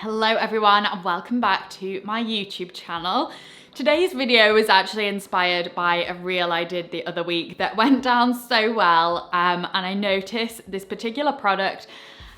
Hello everyone and welcome back to my YouTube channel. Today's video was actually inspired by a reel I did the other week that went down so well, and I noticed this particular product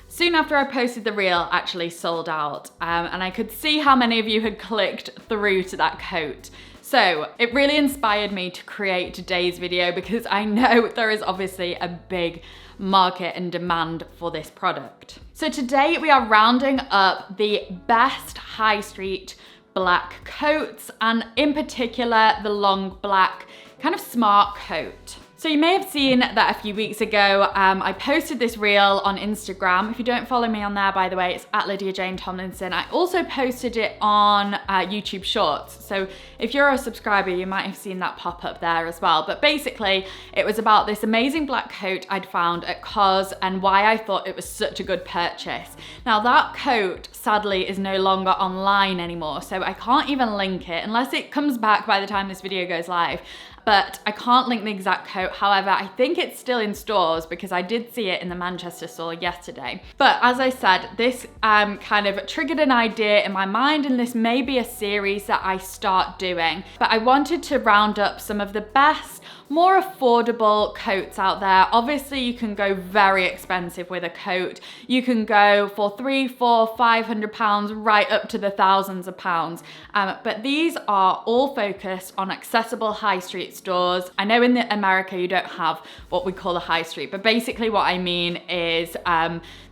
soon after I posted the reel actually sold out, and I could see how many of you had clicked through to that coat. So it really inspired me to create today's video because I know there is obviously a big market and demand for this product. So today we are rounding up the best high street black coats, and in particular the long black kind of smart coat. So you may have seen that a few weeks ago, I posted this reel on Instagram. If you don't follow me on there, by the way, it's at Lydia Jane Tomlinson. I also posted it on YouTube Shorts. So if you're a subscriber, you might have seen that pop up there as well. But basically, it was about this amazing black coat I'd found at COS and why I thought it was such a good purchase. Now that coat, sadly, is no longer online anymore. So I can't even link it unless it comes back by the time this video goes live. But I can't link the exact coat. However, I think it's still in stores because I did see it in the Manchester store yesterday. But as I said, this kind of triggered an idea in my mind, and this may be a series that I start doing. But I wanted to round up some of the best, more affordable coats out there. Obviously, you can go very expensive with a coat. You can go for £300, £400, £500, right up to the thousands of pounds. But these are all focused on accessible high street stores. I know in America you don't have what we call a high street, but basically what I mean is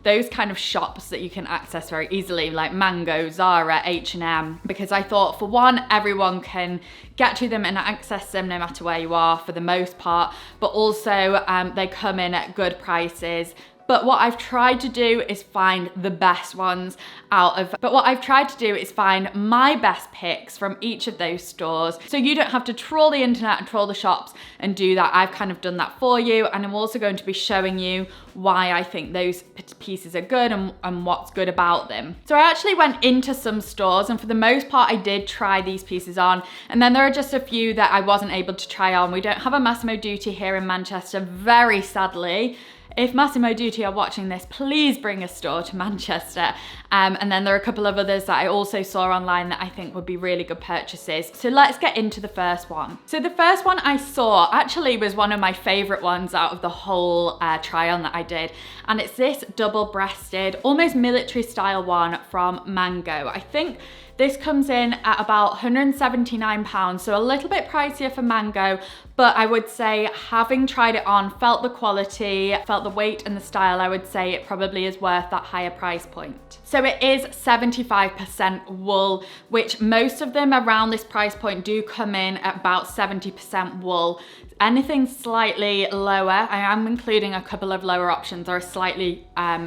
those kind of shops that you can access very easily, like Mango, Zara, H&M, because I thought, for one, everyone can get to them and access them no matter where you are for the most part, but also they come in at good prices. But what I've tried to do is find the best ones find my best picks from each of those stores. So you don't have to trawl the internet and trawl the shops and do that. I've kind of done that for you. And I'm also going to be showing you why I think those pieces are good and what's good about them. So I actually went into some stores, and for the most part, I did try these pieces on. And then there are just a few that I wasn't able to try on. We don't have a Massimo Dutti here in Manchester, very sadly. If Massimo Dutti are watching this, please bring a store to Manchester. And then there are a couple of others that I also saw online that I think would be really good purchases. So let's get into the first one. So the first one I saw actually was one of my favorite ones out of the whole try on that I did. And it's this double-breasted, almost military style one from Mango. I think this comes in at about £179, so a little bit pricier for Mango, but I would say, having tried it on, felt the quality, felt the weight and the style, I would say it probably is worth that higher price point. So it is 75% wool, which most of them around this price point do come in at about 70% wool. Anything slightly lower, I am including a couple of lower options, or a slightly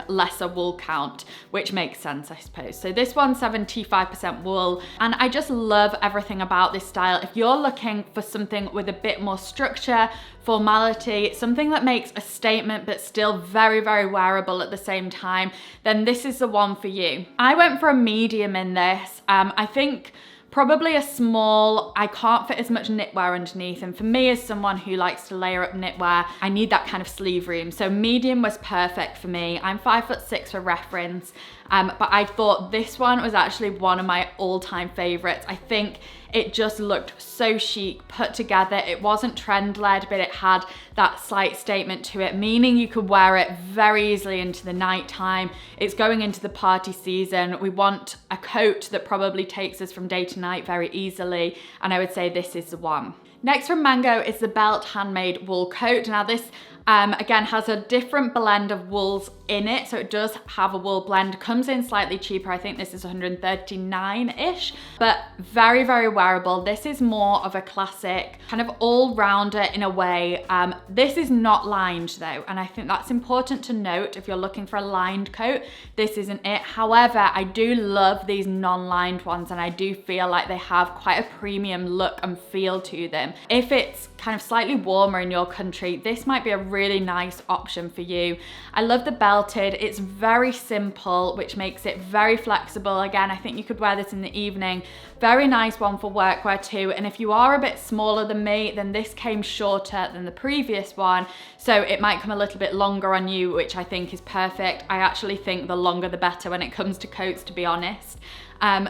lesser wool count, which makes sense, I suppose. So this one's 75% wool, and I just love everything about this style. If you're looking for something with a bit more structure, formality, something that makes a statement but still very, very wearable at the same time, then this is the one for you. I went for a medium in this. I think probably a small. I can't fit as much knitwear underneath, and for me, as someone who likes to layer up knitwear, I need that kind of sleeve room. So medium was perfect for me. I'm 5'6" for reference, but I thought this one was actually one of my all-time favorites. I think it just looked so chic, put together. It wasn't trend-led, but it had that slight statement to it, meaning you could wear it very easily into the nighttime. It's going into the party season. We want a coat that probably takes us from day to night very easily, and I would say this is the one. Next from Mango is the Belt Handmade Wool Coat. Now this again has a different blend of wools in it, so it does have a wool blend. Comes in slightly cheaper. I think this is 139-ish, but very, very wearable. This is more of a classic kind of all-rounder in a way. This is not lined though, and I think that's important to note. If you're looking for a lined coat, this isn't it. However, I do love these non-lined ones, and I do feel like they have quite a premium look and feel to them. If it's kind of slightly warmer in your country, this might be a really nice option for you. I love the belted. It's very simple, which makes it very flexible. Again, I think you could wear this in the evening. Very nice one for workwear too. And if you are a bit smaller than me, then this came shorter than the previous one. So it might come a little bit longer on you, which I think is perfect. I actually think the longer the better when it comes to coats, to be honest.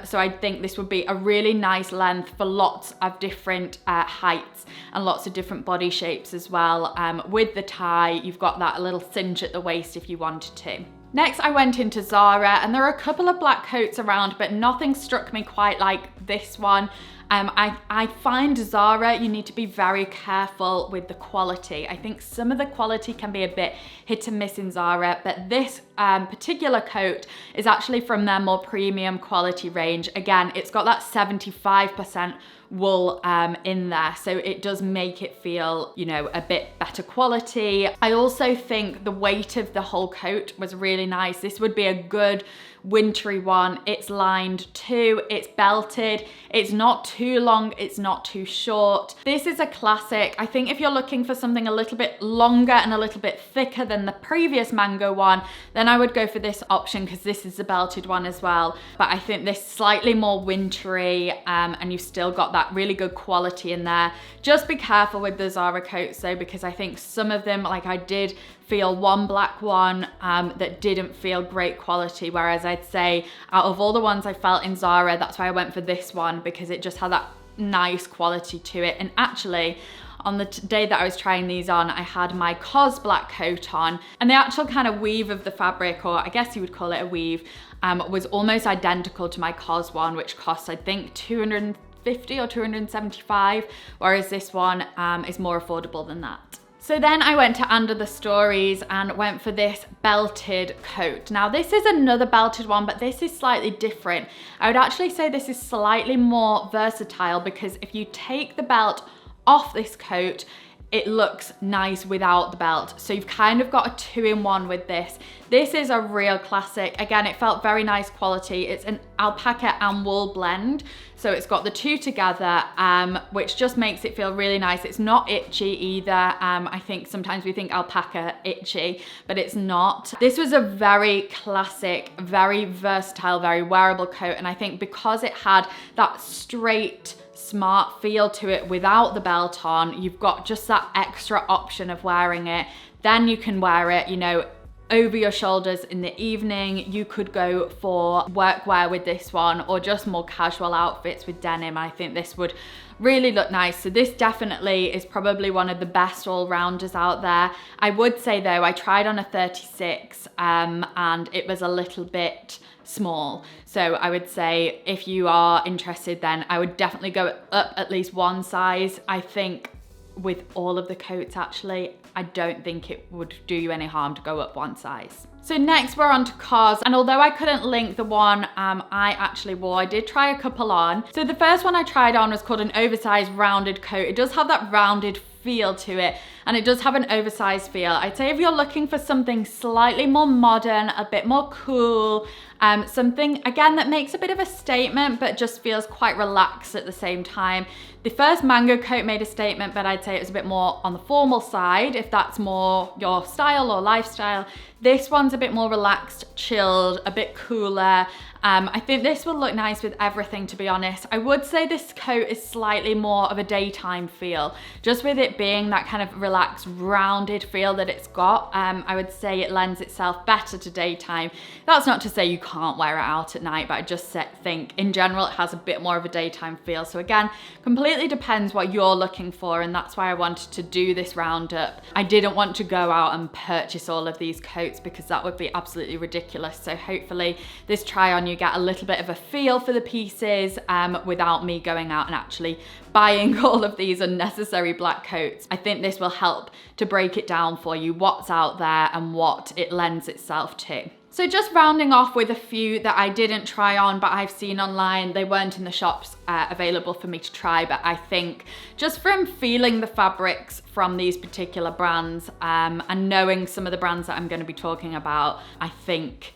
So I think this would be a really nice length for lots of different heights and lots of different body shapes as well. With the tie, you've got that little cinch at the waist if you wanted to. Next, I went into Zara, and there are a couple of black coats around, but nothing struck me quite like this one. I find Zara, you need to be very careful with the quality. I think some of the quality can be a bit hit and miss in Zara, but this particular coat is actually from their more premium quality range. Again, it's got that 75% wool in there, so it does make it feel, you know, a bit better quality. I also think the weight of the whole coat was really nice. This would be a good wintry one. It's lined too, it's belted, it's not too long, it's not too short. This is a classic. I think if you're looking for something a little bit longer and a little bit thicker than the previous mango one, then I would go for this option because this is a belted one as well. But I think this slightly more wintry, and you've still got that really good quality in there. Just be careful with the Zara coats though, because I think some of them, like I did feel one black one that didn't feel great quality, whereas I'd say out of all the ones I felt in Zara, that's why I went for this one, because it just had that nice quality to it. And actually, on the day that I was trying these on, I had my COS black coat on, and the actual kind of weave of the fabric, or I guess you would call it a weave, was almost identical to my COS one, which cost I think 250 or 275, whereas this one is more affordable than that. So then I went to Under the Stories and went for this belted coat. Now this is another belted one, but this is slightly different. I would actually say this is slightly more versatile, because if you take the belt off this coat, it looks nice without the belt. So you've kind of got a 2-in-1 with this. This is a real classic. Again, it felt very nice quality. It's an alpaca and wool blend. So it's got the two together, which just makes it feel really nice. It's not itchy either. I think sometimes we think alpaca itchy, but it's not. This was a very classic, very versatile, very wearable coat. And I think because it had that straight, smart feel to it without the belt on, you've got just that extra option of wearing it. Then you can wear it, you know, over your shoulders in the evening. You could go for workwear with this one, or just more casual outfits with denim. I think this would really look nice. So this definitely is probably one of the best all-rounders out there. I would say though, I tried on a 36 and it was a little bit small. So I would say if you are interested, then I would definitely go up at least one size. I think with all of the coats actually, I don't think it would do you any harm to go up one size. So next we're on to COS, and although I couldn't link the one I actually wore, I did try a couple on. So the first one I tried on was called an oversized rounded coat. It does have that rounded feel to it, and it does have an oversized feel. I'd say if you're looking for something slightly more modern, a bit more cool, something again that makes a bit of a statement but just feels quite relaxed at the same time. The first mango coat made a statement, but I'd say it was a bit more on the formal side, if that's more your style or lifestyle. This one's a bit more relaxed, chilled, a bit cooler. I think this will look nice with everything, to be honest. I would say this coat is slightly more of a daytime feel, just with it being that kind of relaxed, rounded feel that it's got. I would say it lends itself better to daytime. That's not to say you can't wear it out at night, but I just think in general it has a bit more of a daytime feel. So again, completely depends what you're looking for, and that's why I wanted to do this roundup. I didn't want to go out and purchase all of these coats because that would be absolutely ridiculous. So hopefully this try on you get a little bit of a feel for the pieces without me going out and actually buying all of these unnecessary black coats. I think this will help to break it down for you, what's out there and what it lends itself to. So just rounding off with a few that I didn't try on, but I've seen online. They weren't in the shops available for me to try, but I think just from feeling the fabrics from these particular brands and knowing some of the brands that I'm going to be talking about, I think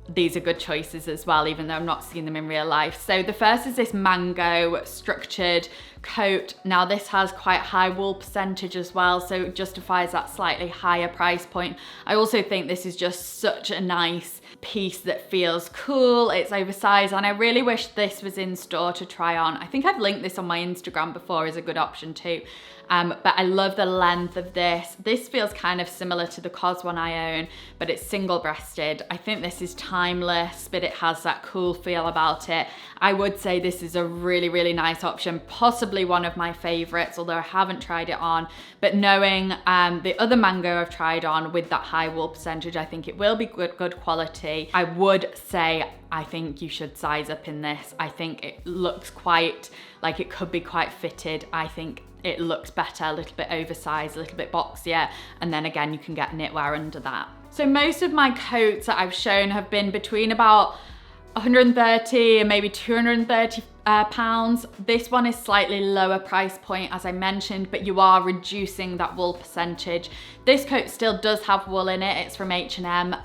these are good choices as well, even though I'm not seeing them in real life. So the first is this mango structured coat. Now this has quite high wool percentage as well, so it justifies that slightly higher price point. I also think this is just such a nice piece that feels cool. It's oversized, and I really wish this was in store to try on. I think I've linked this on my Instagram before as a good option too. But I love the length of this. This feels kind of similar to the COS one I own, but it's single breasted. I think this is timeless, but it has that cool feel about it. I would say this is a really, really nice option, possibly one of my favorites, although I haven't tried it on. But knowing the other mango I've tried on with that high wool percentage, I think it will be good quality. I would say I think you should size up in this. I think it looks quite like it could be quite fitted. I think it looks better, a little bit oversized, a little bit boxier, and then again you can get knitwear under that. So most of my coats that I've shown have been between about 130 and maybe 230 pounds. This one is slightly lower price point, as I mentioned, but you are reducing that wool percentage. This coat still does have wool in it. It's from H&M,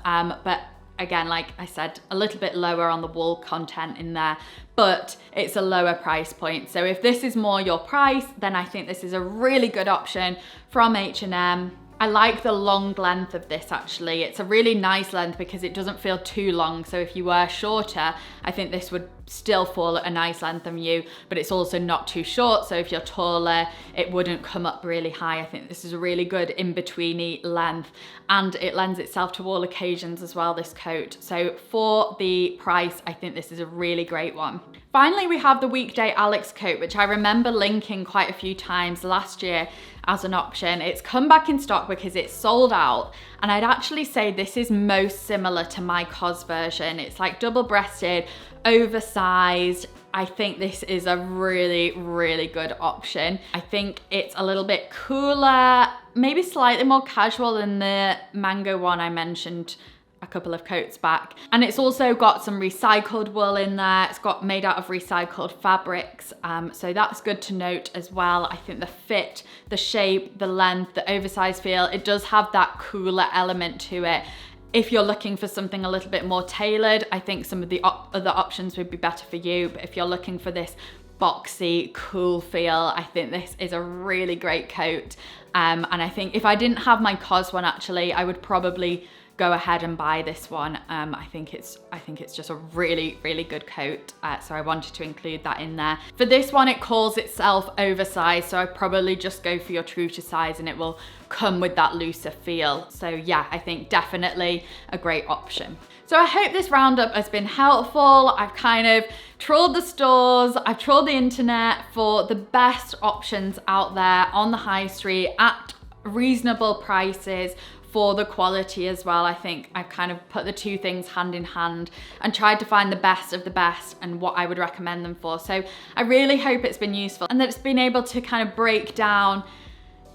but again, like I said, a little bit lower on the wool content in there, but it's a lower price point. So if this is more your price, then I think this is a really good option from H&M. I like the long length of this actually. It's a really nice length because it doesn't feel too long. So if you were shorter, I think this would still fall at a nice length on you, but it's also not too short. So if you're taller, it wouldn't come up really high. I think this is a really good in-betweeny length, and it lends itself to all occasions as well, this coat. So for the price, I think this is a really great one. Finally, we have the Weekday Alex coat, which I remember linking quite a few times last year as an option. It's come back in stock because it's sold out, and I'd actually say this is most similar to my COS version. It's like double-breasted, oversized. I think this is a really, really good option. I think it's a little bit cooler, maybe slightly more casual than the mango one I mentioned a couple of coats back. And it's also got some recycled wool in there. It's got made out of recycled fabrics. So that's good to note as well. I think the fit, the shape, the length, the oversized feel, it does have that cooler element to it. If you're looking for something a little bit more tailored, I think some of the other options would be better for you. But if you're looking for this boxy, cool feel, I think this is a really great coat. And I think if I didn't have my COS one actually, I would probably go ahead and buy this one. I think it's just a really, really good coat. So I wanted to include that in there. For this one, it calls itself oversized, so I probably just go for your true to size and it will come with that looser feel. So yeah, I think definitely a great option. So I hope this roundup has been helpful. I've kind of trawled the stores, I've trawled the internet for the best options out there on the high street at reasonable prices, for the quality as well. I think I've kind of put the two things hand in hand and tried to find the best of the best and what I would recommend them for. So I really hope it's been useful and that it's been able to kind of break down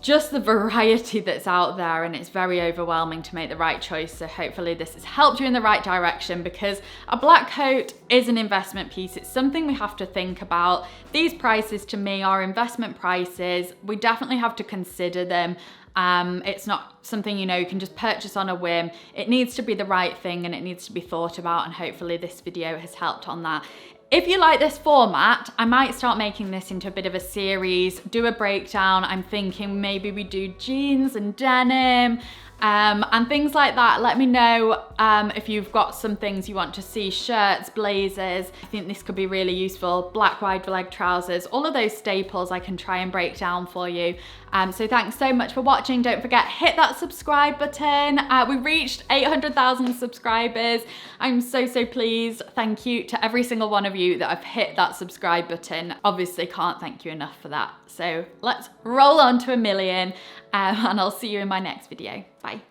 just the variety that's out there, and it's very overwhelming to make the right choice. So hopefully this has helped you in the right direction, because a black coat is an investment piece. It's something we have to think about. These prices to me are investment prices. We definitely have to consider them. It's not something, you can just purchase on a whim. It needs to be the right thing and it needs to be thought about, and hopefully this video has helped on that. If you like this format, I might start making this into a bit of a series, do a breakdown. I'm thinking maybe we do jeans and denim, and things like that. Let me know if you've got some things you want to see, shirts, blazers. I think this could be really useful. Black wide leg trousers, all of those staples I can try and break down for you. So thanks so much for watching. Don't forget, hit that subscribe button. We reached 800,000 subscribers. I'm so pleased. Thank you to every single one of you that have hit that subscribe button. Obviously can't thank you enough for that. So let's roll on to 1 million, and I'll see you in my next video. Bye.